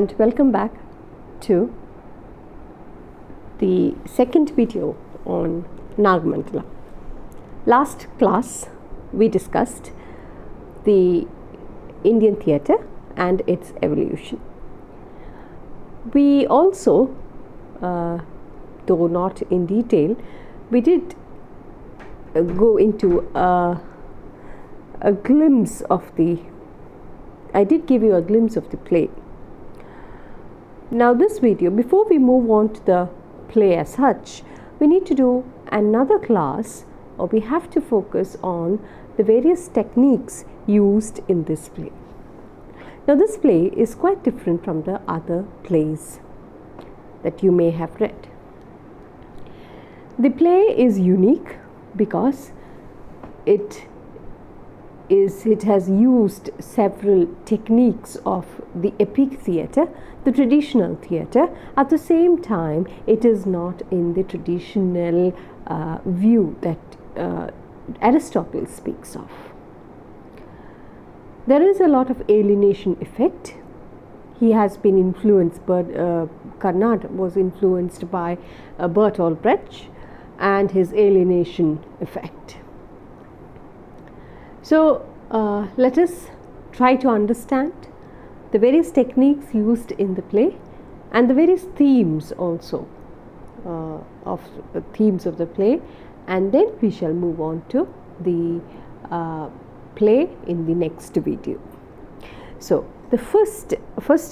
and welcome back to the second video on Nagamandala. Last class we discussed the Indian theatre and its evolution. We also, though not in detail, we did go into a glimpse of I did give you a glimpse of the play. Now this video, before we move on to the play as such, we need to do another class, or we have to focus on the various techniques used in this play. Now this play is quite different from the other plays that you may have read. The play is unique because it has used several techniques of the epic theatre, the traditional theatre. At the same time, it is not in the traditional view that Aristotle speaks of. There is a lot of alienation effect. He has been influenced, but Carnad was influenced by Bertolt Brecht and his alienation effect. So let us try to understand the various techniques used in the play and the various themes also of the themes of the play, and then we shall move on to the play in the next video. So the first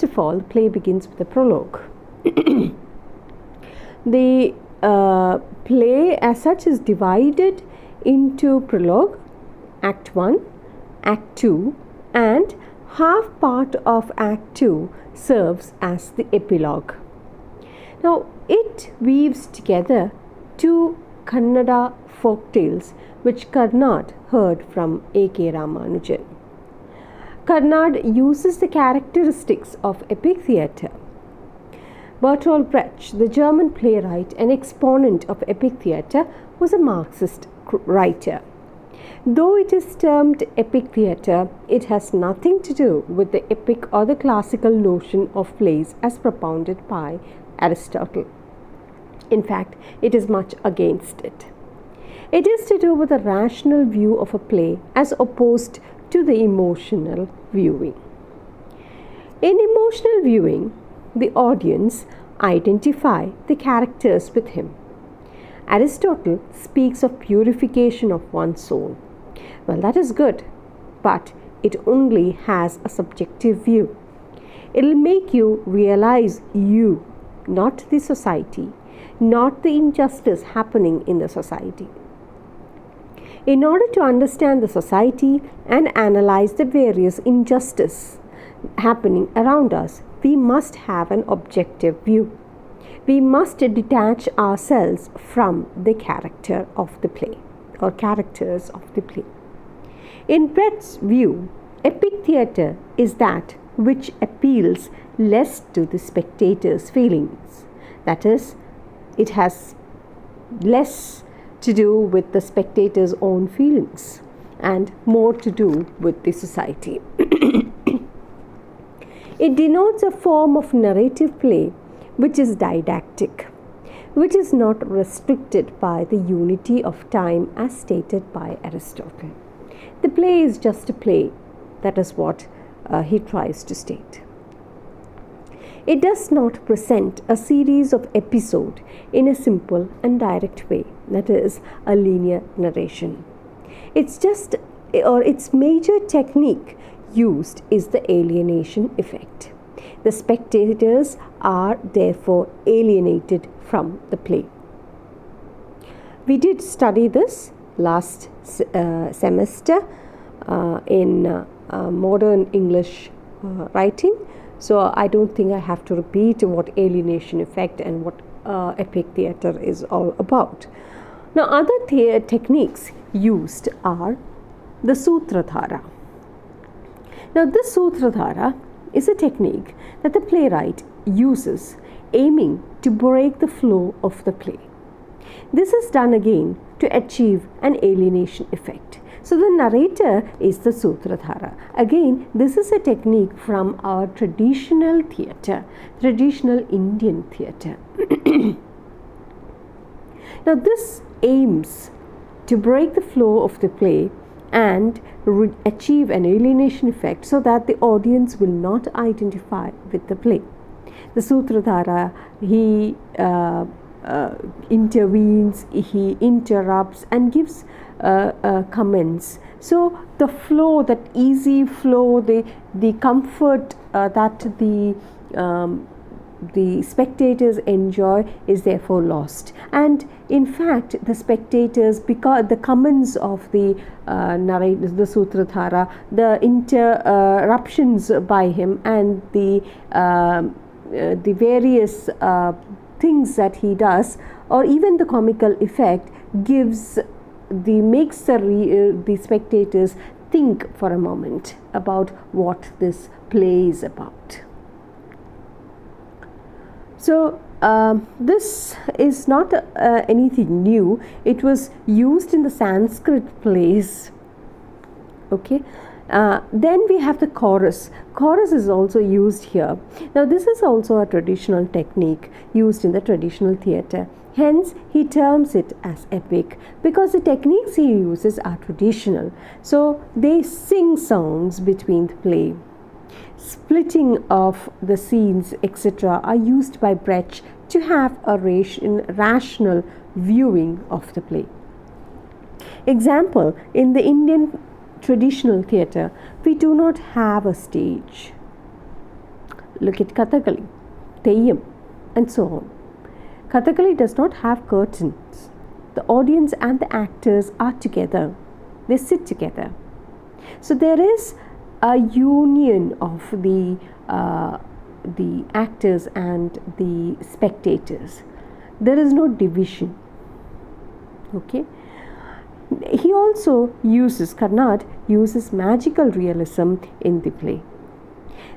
of all, the play begins with the prologue. The play as such is divided into prologue, Act 1, Act 2, and half part of Act 2 serves as the epilogue. Now it weaves together two Kannada folk tales which Carnad heard from A.K. Ramanujan. Carnad uses the characteristics of epic theatre. Bertolt Brecht, the German playwright and exponent of epic theatre, was a Marxist writer. Though it is termed epic theatre, it has nothing to do with the epic or the classical notion of plays as propounded by Aristotle. In fact, it is much against it. It is to do with a rational view of a play as opposed to the emotional viewing. In emotional viewing, the audience identify the characters with him. Aristotle speaks of purification of one's soul. Well, that is good, but it only has a subjective view. It will make you realize you, not the society, not the injustice happening in the society. In order to understand the society and analyze the various injustices happening around us, we must have an objective view. We must detach ourselves from the character of the play or characters of the play. In Brecht's view, epic theatre is that which appeals less to the spectator's feelings. That is, it has less to do with the spectator's own feelings and more to do with the society. It denotes a form of narrative play which is didactic, which is not restricted by the unity of time as stated by Aristotle. The play is just a play. That is what he tries to state. It does not present a series of episodes in a simple and direct way, that is, a linear narration. Its major technique used is the alienation effect. The spectators are therefore alienated from the play. We did study this last semester in modern English writing, so I don't think I have to repeat what alienation effect and what epic theatre is all about. Now other techniques used are the Sutradhara. Now this Sutradhara is a technique that the playwright uses aiming to break the flow of the play. This is done again to achieve an alienation effect. So the narrator is the Sutradhara. Again, this is a technique from our traditional theatre, traditional Indian theatre. Now this aims to break the flow of the play and achieve an alienation effect so that the audience will not identify with the play. The Sutradhara, he intervenes, he interrupts and gives comments. So the flow, that easy flow, the comfort that the spectators enjoy is therefore lost. And in fact, the spectators, because the comments of the narrator, the Sutradhara, the interruptions by him, and the various things that he does, or even the comical effect, makes the spectators think for a moment about what this play is about. So this is not anything new. It was used in the Sanskrit plays. Okay. Then we have the chorus. Chorus is also used here. Now this is also a traditional technique used in the traditional theatre. Hence he terms it as epic because the techniques he uses are traditional. So they sing songs between the play. Splitting of the scenes, etc., are used by Brecht to have a rational viewing of the play. Example, in the Indian traditional theatre, we do not have a stage. Look at Kathakali, Theyyam, and so on. Kathakali does not have curtains. The audience and the actors are together. They sit together. So there is a union of the actors and the spectators. There is no division. Okay. He also uses, Karnad uses magical realism in the play.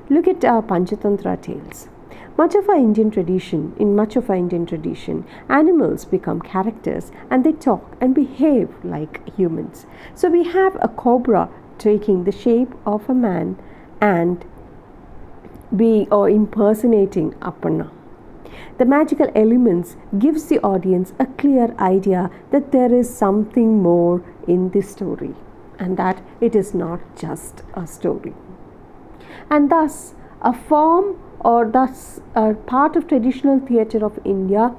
Look at our Panchatantra tales. In much of our Indian tradition, animals become characters and they talk and behave like humans. So we have a cobra taking the shape of a man and impersonating Aparna. The magical elements gives the audience a clear idea that there is something more in the story and that it is not just a story. And thus a form or thus a part of traditional theatre of India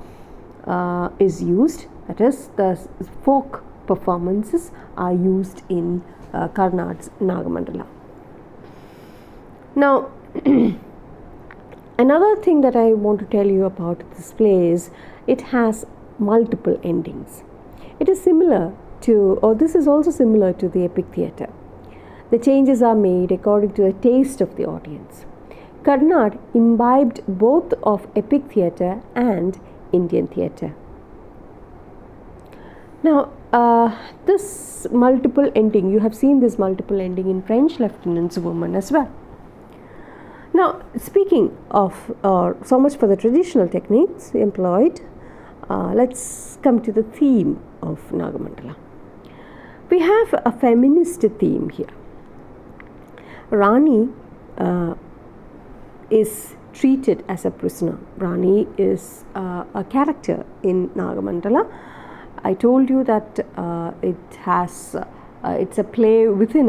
is used, that is the folk performances are used in Karnad's Nagamandala. Now another thing that I want to tell you about this play is it has multiple endings. It is similar to, or this is also similar to the epic theatre. The changes are made according to the taste of the audience. Karnad imbibed both of epic theatre and Indian theatre. Now, this multiple ending, you have seen this multiple ending in French Lieutenant's Woman as well. Now, speaking of so much for the traditional techniques employed, let's come to the theme of Nagamandala. We have a feminist theme here. Rani is treated as a prisoner. Rani is a character in Nagamandala. I told you that it's a play within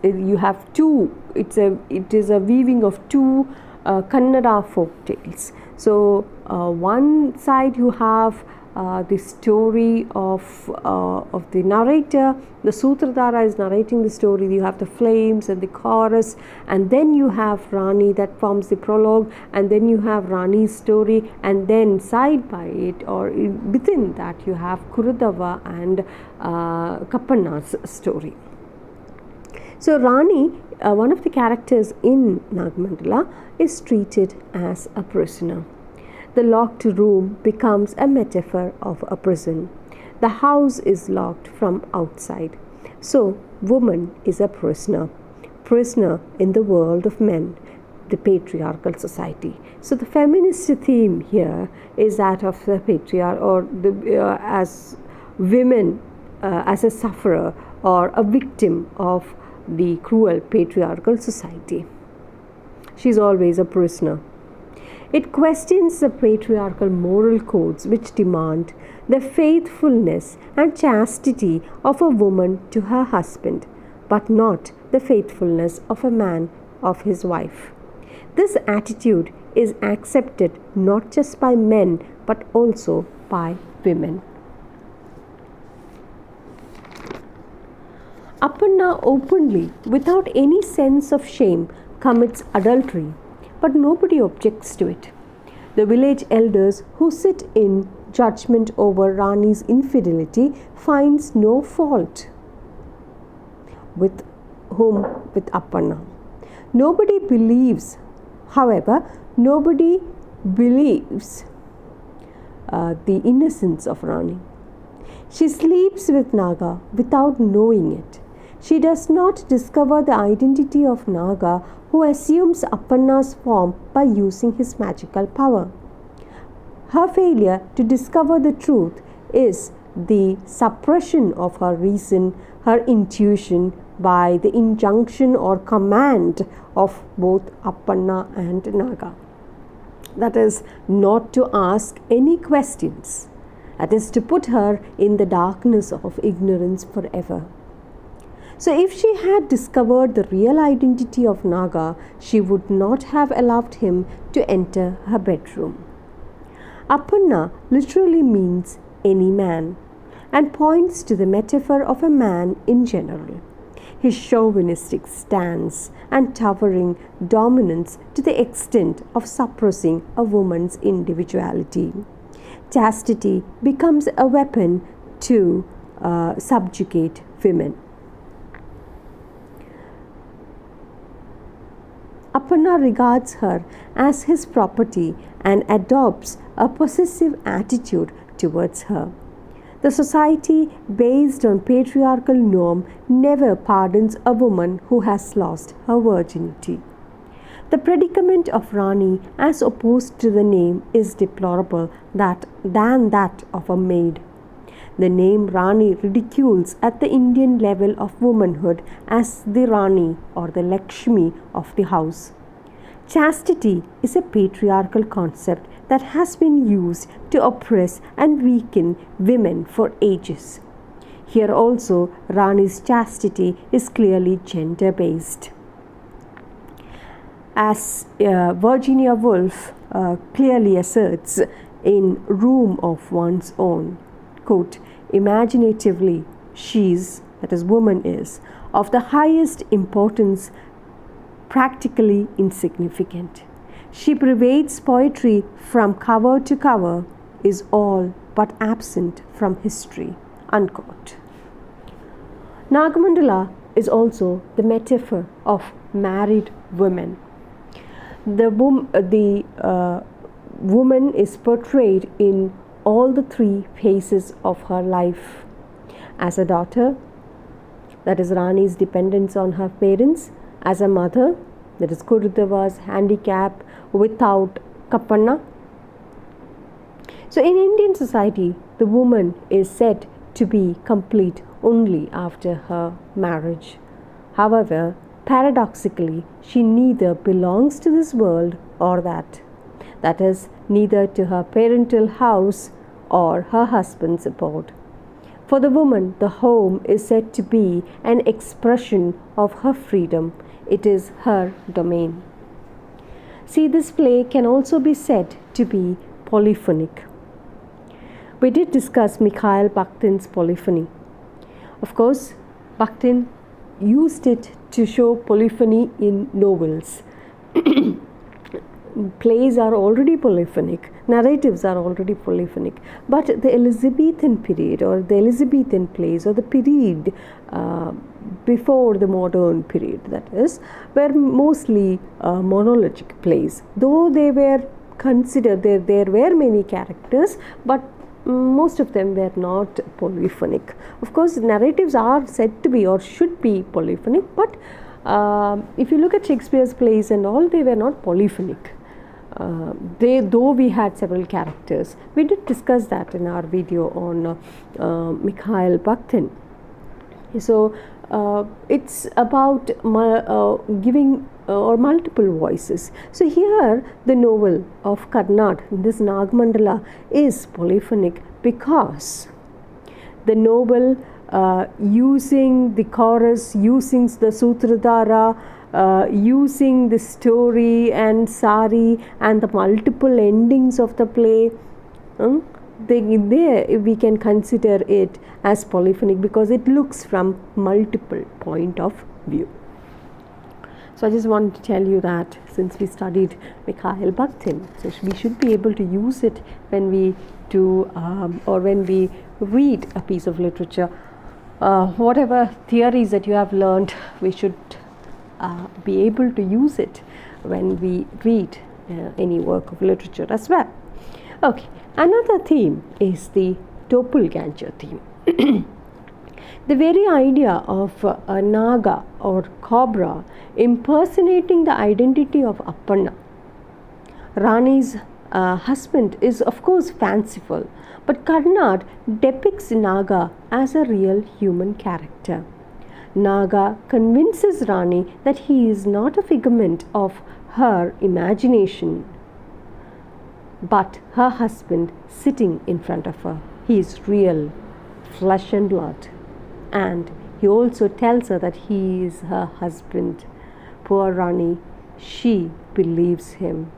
you have two. It is a weaving of two Kannada folk tales. So one side you have the story of the narrator. The Sutradhara is narrating the story. You have the flames and the chorus, and then you have Rani that forms the prologue, and then you have Rani's story, and then side by it or within that you have Kurudava and Kappanna's story. So Rani, one of the characters in Nagamandala, is treated as a prisoner. The locked room becomes a metaphor of a prison. The house is locked from outside. So, woman is a prisoner in the world of men. the patriarchal society. So the feminist theme here is that of the patriarch, or as women as a sufferer or a victim of the cruel patriarchal society. She is always a prisoner. It questions the patriarchal moral codes which demand the faithfulness and chastity of a woman to her husband, but not the faithfulness of a man of his wife. This attitude is accepted not just by men but also by women. Aparna openly, without any sense of shame, commits adultery, but nobody objects to it. The village elders who sit in judgment over Rani's infidelity finds no fault with Aparna. Nobody believes, however, nobody believes the innocence of Rani. She sleeps with Naga without knowing it. She does not discover the identity of Naga, who assumes Aparna's form by using his magical power. Her failure to discover the truth is the suppression of her reason, her intuition, by the injunction or command of both Aparna and Naga. That is, not to ask any questions. That is, to put her in the darkness of ignorance forever. So if she had discovered the real identity of Naga, she would not have allowed him to enter her bedroom. Aparna literally means any man and points to the metaphor of a man in general. His chauvinistic stance and towering dominance to the extent of suppressing a woman's individuality. Chastity becomes a weapon to subjugate women. Aparna regards her as his property and adopts a possessive attitude towards her. The society based on patriarchal norm never pardons a woman who has lost her virginity. The predicament of Rani as opposed to the name is deplorable than that of a maid. The name Rani ridicules at the Indian level of womanhood as the Rani or the Lakshmi of the house. Chastity is a patriarchal concept that has been used to oppress and weaken women for ages. Here also, Rani's chastity is clearly gender-based. As Virginia Woolf clearly asserts in Room of One's Own, quote, imaginatively, she's, that is, woman is, of the highest importance, practically insignificant. She pervades poetry from cover to cover, is all but absent from history, unquote. Nagamandala is also the metaphor of married women. The woman is portrayed in all the three phases of her life. As a daughter, that is Rani's dependence on her parents. As a mother, that is Kurudava's handicap without Kapanna. So in Indian society, the woman is said to be complete only after her marriage. However, paradoxically, she neither belongs to this world or that. That is, neither to her parental house or her husband's abode. For the woman, the home is said to be an expression of her freedom. It is her domain. See, this play can also be said to be polyphonic. We did discuss Mikhail Bakhtin's polyphony. Of course, Bakhtin used it to show polyphony in novels. Plays are already polyphonic, narratives are already polyphonic, but the Elizabethan period or the Elizabethan plays or the period before the modern period, that is, were mostly monologic plays. Though they were considered, there were many characters, but most of them were not polyphonic. Of course, narratives are said to be or should be polyphonic, but if you look at Shakespeare's plays and all, they were not polyphonic. Though we had several characters. We did discuss that in our video on Mikhail Bakhtin. So it's about giving or multiple voices. So here the novel of Karnad, this Nagamandala, is polyphonic because the novel using the chorus, using the Sutradhara, using the story and sari and the multiple endings of the play, there we can consider it as polyphonic because it looks from multiple point of view. So I just wanted to tell you that since we studied Mikhail Bakhtin, so we should be able to use it when we do or when we read a piece of literature. Whatever theories that you have learned, we should be able to use it when we read any work of literature as well. Okay, another theme is the doppelganger theme. The very idea of a naga or cobra impersonating the identity of Appanna, Rani's husband, is of course fanciful, but Karnad depicts Naga as a real human character. Naga convinces Rani that he is not a figment of her imagination, but her husband sitting in front of her. He is real, flesh and blood. And he also tells her that he is her husband. Poor Rani, she believes him.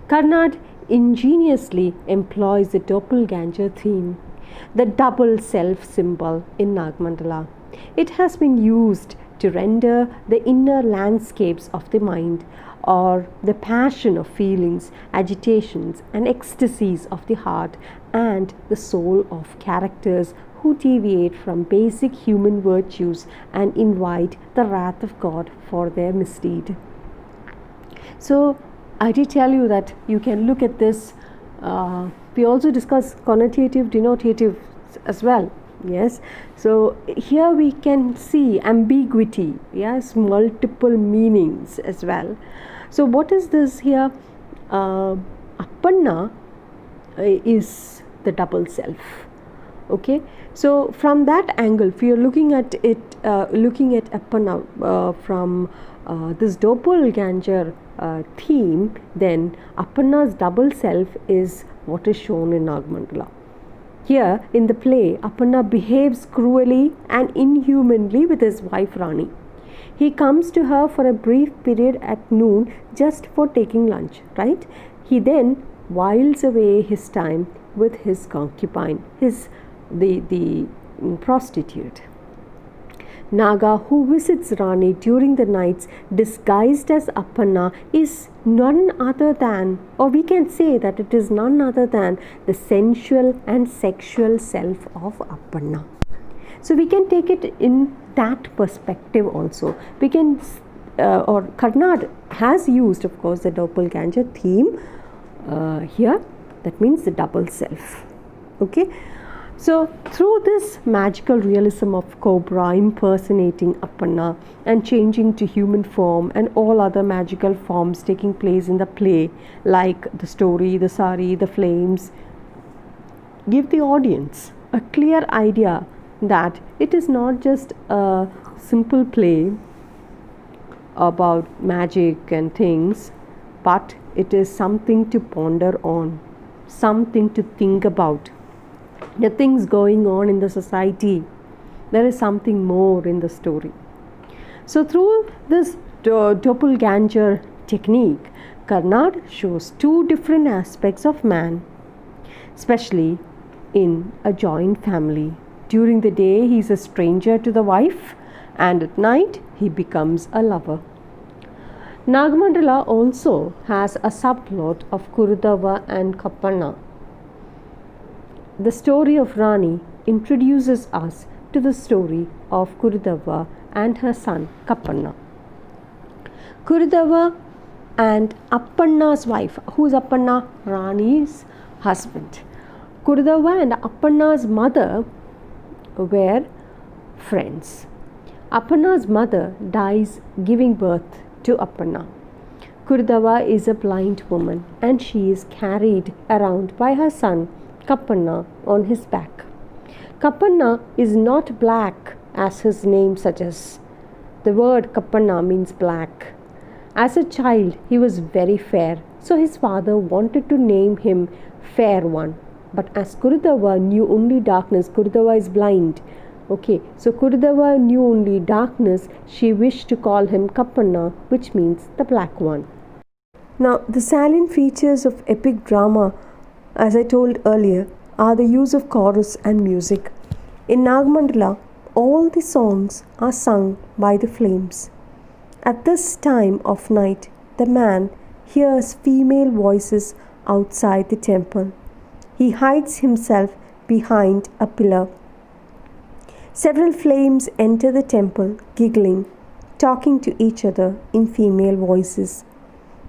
Karnad ingeniously employs the doppelganger theme, the double self symbol in Nagamandala. It has been used to render the inner landscapes of the mind or the passion of feelings, agitations and ecstasies of the heart and the soul of characters who deviate from basic human virtues and invite the wrath of God for their misdeed. So I did tell you that you can look at this. We also discuss connotative, denotative as well. Yes, so here we can see ambiguity, yes, multiple meanings as well. So what is this here? Appanna is the double self. Okay, so from that angle, if you're looking at it, looking at Appanna from this doppelganger theme, then Appanna's double self is what is shown in Nagamandala. Here in the play, Appanna behaves cruelly and inhumanly with his wife Rani. He comes to her for a brief period at noon just for taking lunch, right? He then whiles away his time with his concubine, the prostitute. Naga, who visits Rani during the nights disguised as Appanna, is none other than, or we can say that it is none other than, the sensual and sexual self of Appanna. So we can take it in that perspective also. We can, or Karnad has used, of course, the doppelganger theme here. That means the double self. Okay. So through this magical realism of cobra impersonating Appanna and changing to human form and all other magical forms taking place in the play, like the story, the sari, the flames, give the audience a clear idea that it is not just a simple play about magic and things, but it is something to ponder on, something to think about. The things going on in the society, there is something more in the story. So through this doppelganger technique, Karnad shows two different aspects of man, especially in a joint family. During the day he is a stranger to the wife, and at night he becomes a lover. Nagamandala also has a subplot of Kurudava and Kappanna. The story of Rani introduces us to the story of Kurudava and her son Kappanna. Kurudava and Appanna's wife. Who is Appanna? Rani's husband. Kurudava and Appanna's mother were friends. Appanna's mother dies giving birth to Appanna. Kurdava is a blind woman and she is carried around by her son Kappanna on his back. Kappanna is not black as his name suggests. The word Kappanna means black. As a child, he was very fair, so his father wanted to name him Fair One. But as Kurudava knew only darkness, Kurudava is blind. Okay, so Kurudava knew only darkness, she wished to call him Kappanna, which means the black one. Now, the salient features of epic drama, as I told earlier, are the use of chorus and music. In Nagamandala, all the songs are sung by the flames. At this time of night, the man hears female voices outside the temple. He hides himself behind a pillar. Several flames enter the temple, giggling, talking to each other in female voices.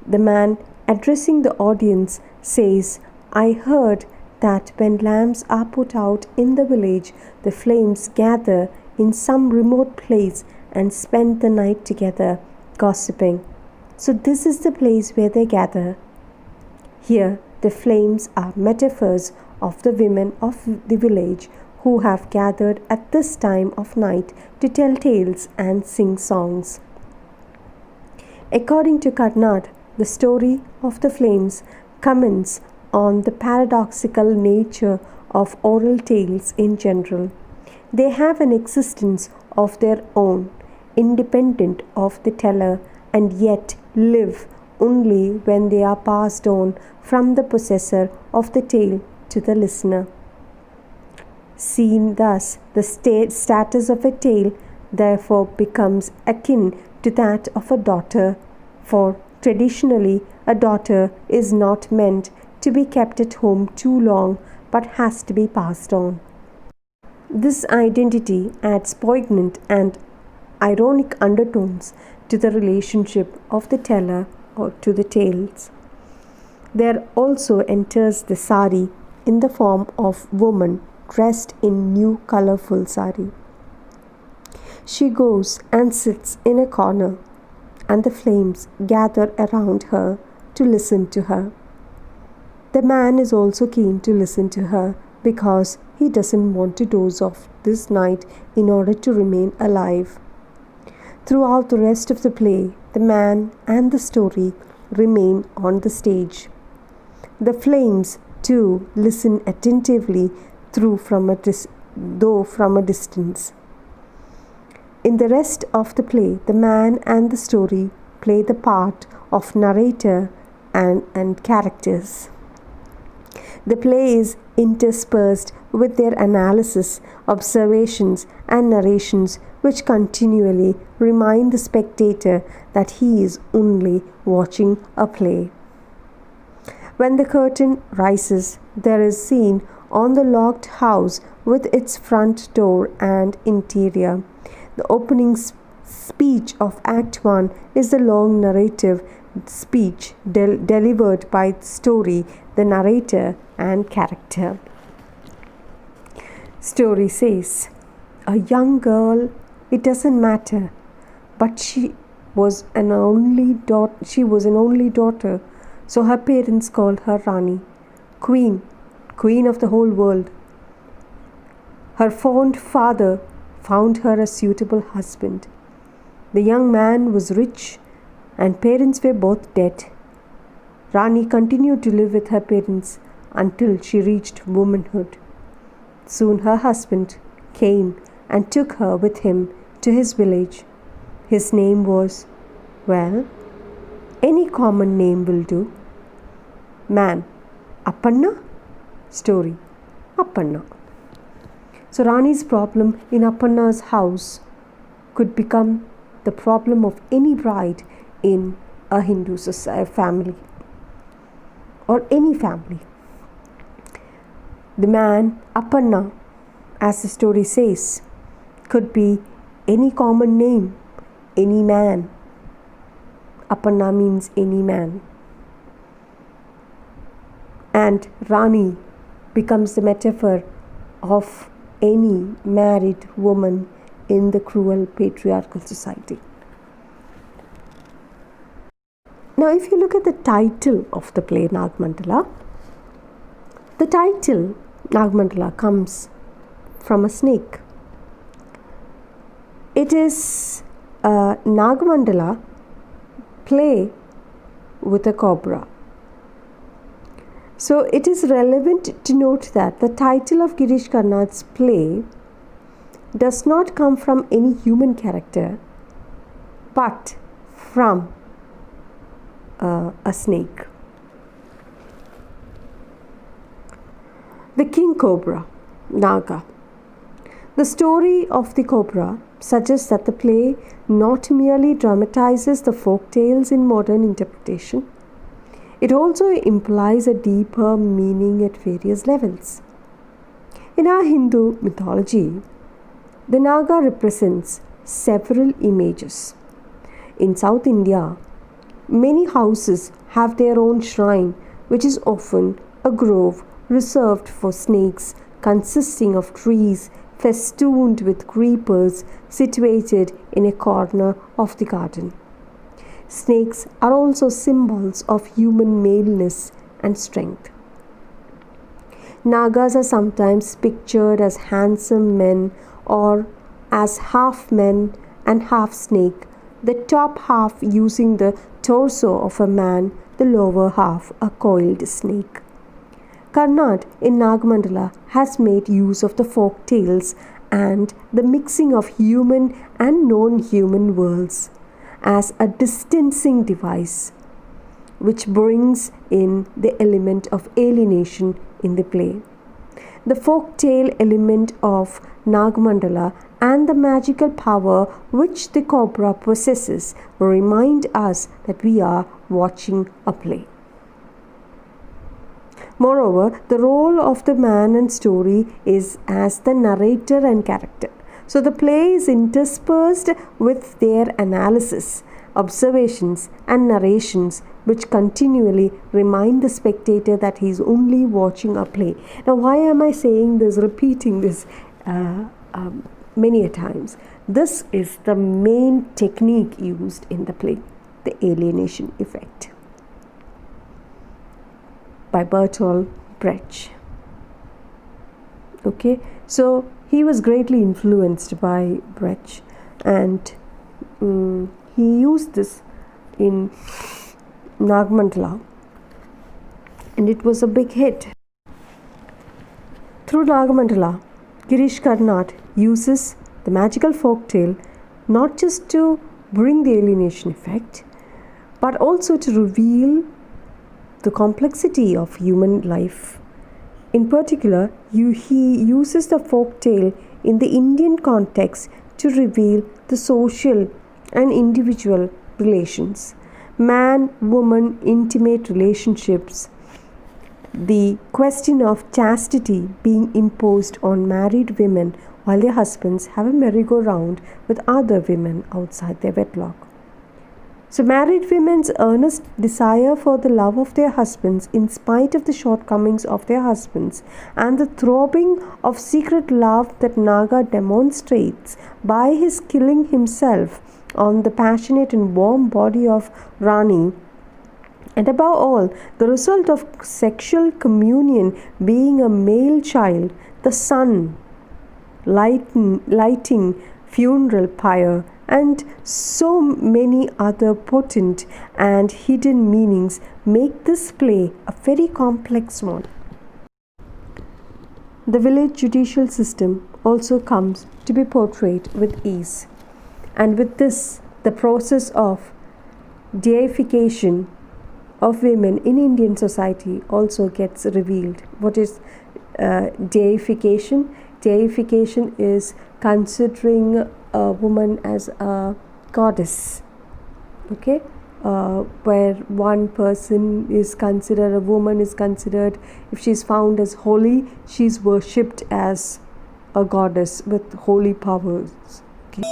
The man addressing the audience says, "I heard that when lamps are put out in the village, the flames gather in some remote place and spend the night together, gossiping. So this is the place where they gather." Here, the flames are metaphors of the women of the village who have gathered at this time of night to tell tales and sing songs. According to Karnad, the story of the flames comments on the paradoxical nature of oral tales in general. They have an existence of their own, independent of the teller, and yet live only when they are passed on from the possessor of the tale to the listener. Seen thus, the status of a tale therefore becomes akin to that of a daughter, for traditionally a daughter is not meant to be kept at home too long but has to be passed on. This identity adds poignant and ironic undertones to the relationship of the teller or to the tales. There also enters the sari in the form of woman dressed in new colorful sari. She goes and sits in a corner, and the flames gather around her to listen to her. The man is also keen to listen to her because he doesn't want to doze off this night in order to remain alive. Throughout the rest of the play, the man and the story remain on the stage. The flames, too, listen attentively though from a distance. In the rest of the play, the man and the story play the part of narrator and characters. The play is interspersed with their analysis, observations, and narrations, which continually remind the spectator that he is only watching a play. When the curtain rises, there is seen on the locked house with its front door and interior. The opening speech of Act 1 is the long narrative speech delivered by the story, the narrator, and character. Story says, a young girl, it doesn't matter, but she was an only daughter, so her parents called her Rani, queen of the whole world. Her fond father found her a suitable husband. The young man was rich and parents were both dead. Rani continued to live with her parents until she reached womanhood. Soon her husband came and took her with him to his village. His name was, any common name will do. Man, Appanna. Story, Appanna. So Rani's problem in Appanna's house could become the problem of any bride in a Hindu family or any family. The man, Appanna, as the story says, could be any common name, any man. Appanna means any man. And Rani becomes the metaphor of any married woman in the cruel patriarchal society. Now, if you look at the title of the play Nagamandala, the title Nagamandala comes from a snake. It is a Nagamandala play with a cobra. So it is relevant to note that the title of Girish Karnad's play does not come from any human character, but from a snake. The king cobra, Naga. The story of the cobra suggests that the play not merely dramatizes the folk tales in modern interpretation, it also implies a deeper meaning at various levels. In our Hindu mythology, the Naga represents several images. In South India, many houses have their own shrine, which is often a grove reserved for snakes, consisting of trees festooned with creepers situated in a corner of the garden. Snakes are also symbols of human maleness and strength. Nagas are sometimes pictured as handsome men or as half man and half snake, the top half using the torso of a man, the lower half a coiled snake. Karnad in Nagamandala has made use of the folk tales and the mixing of human and non-human worlds as a distancing device, which brings in the element of alienation in the play. The folk tale element of Nagamandala and the magical power which the cobra possesses remind us that we are watching a play. Moreover, the role of the man and story is as the narrator and character. So the play is interspersed with their analysis, observations, and narrations, which continually remind the spectator that he is only watching a play. Now, why am I saying this, repeating this many a times? This is the main technique used in the play, the alienation effect, by Bertolt Brecht. Okay, so he was greatly influenced by Brecht, and he used this in Nagamandala, and it was a big hit. Through Nagamandala, Girish Karnad uses the magical folktale not just to bring the alienation effect, but also to reveal the complexity of human life. In particular, he uses the folk tale in the Indian context to reveal the social and individual relations, man, woman, intimate relationships, the question of chastity being imposed on married women while their husbands have a merry-go-round with other women outside their wedlock. So married women's earnest desire for the love of their husbands in spite of the shortcomings of their husbands, and the throbbing of secret love that Naga demonstrates by his killing himself on the passionate and warm body of Rani, and above all, the result of sexual communion being a male child, the sun lighting funeral pyre, and so many other potent and hidden meanings make this play a very complex one. The village judicial system also comes to be portrayed with ease, and with this, the process of deification of women in Indian society also gets revealed. What is deification? Deification is considering a woman as a goddess, okay, where one person is considered, a woman is considered, if she is found as holy, she is worshipped as a goddess with holy powers. Okay.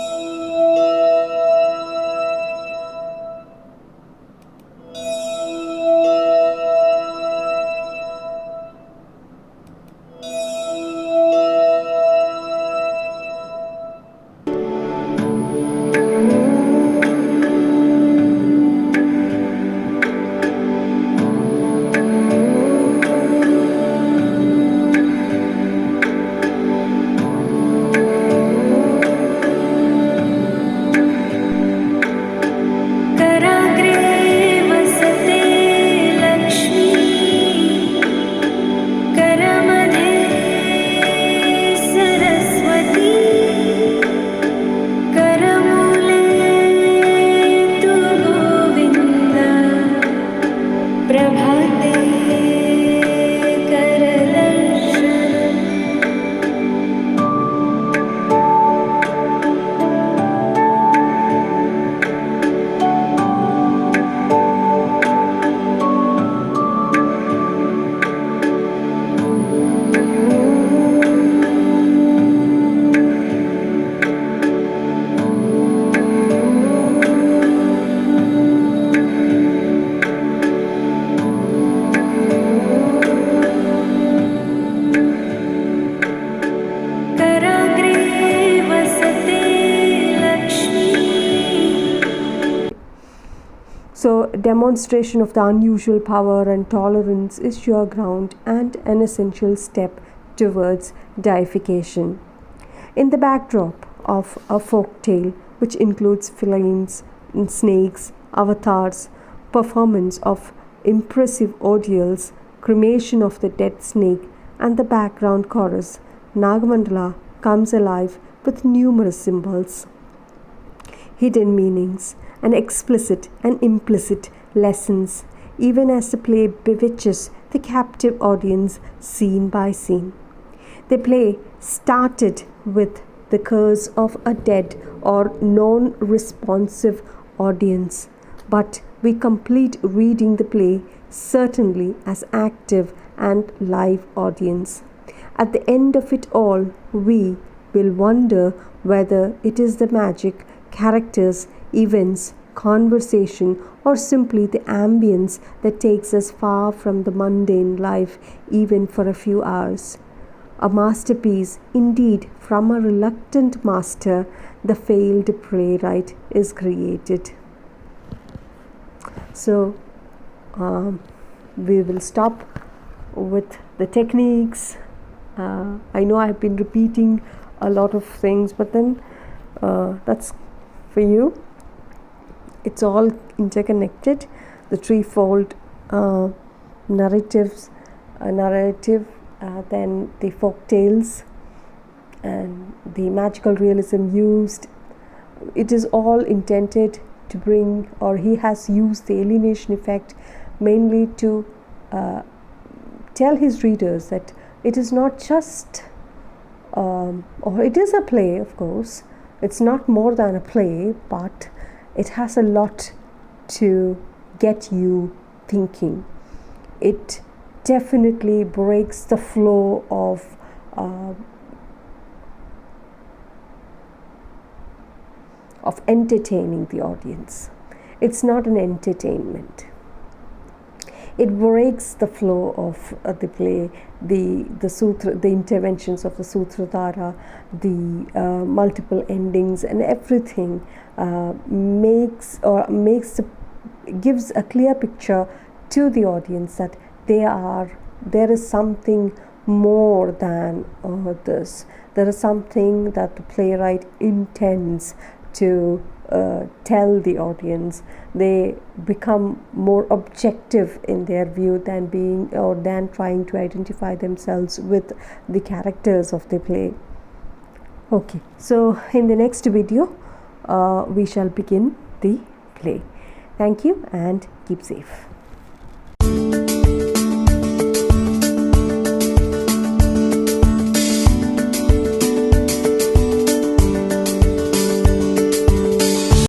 demonstration of the unusual power and tolerance is sure ground and an essential step towards deification. In the backdrop of a folk tale which includes flames, snakes, avatars, performance of impressive ordeals, cremation of the dead snake, and the background chorus, Nagamandala comes alive with numerous symbols, hidden meanings, and explicit and implicit lessons, even as the play bewitches the captive audience scene by scene. The play started with the curse of a dead or non-responsive audience, but we complete reading the play certainly as active and live audience. At the end of it all, we will wonder whether it is the magic, characters, events, conversation, or simply the ambience that takes us far from the mundane life even for a few hours. A masterpiece indeed. From a reluctant master, the failed playwright is created. So we will stop with the techniques. I know I've been repeating a lot of things, but then that's for you. It's all interconnected. The threefold narrative, then the folk tales, and the magical realism used. It is all intended to bring, or he has used the alienation effect mainly to tell his readers that it is not just, or it is a play, of course. It's not more than a play, but it has a lot to get you thinking. It definitely breaks the flow of entertaining the audience. It's not an entertainment. It breaks the flow of the play, the sutra, the interventions of the Sutradhara, the multiple endings, and everything gives a clear picture to the audience that there is something more than this. There is something that the playwright intends to tell the audience. They become more objective in their view than trying to identify themselves with the characters of the play. Okay, so in the next video we shall begin the play. Thank you and keep safe.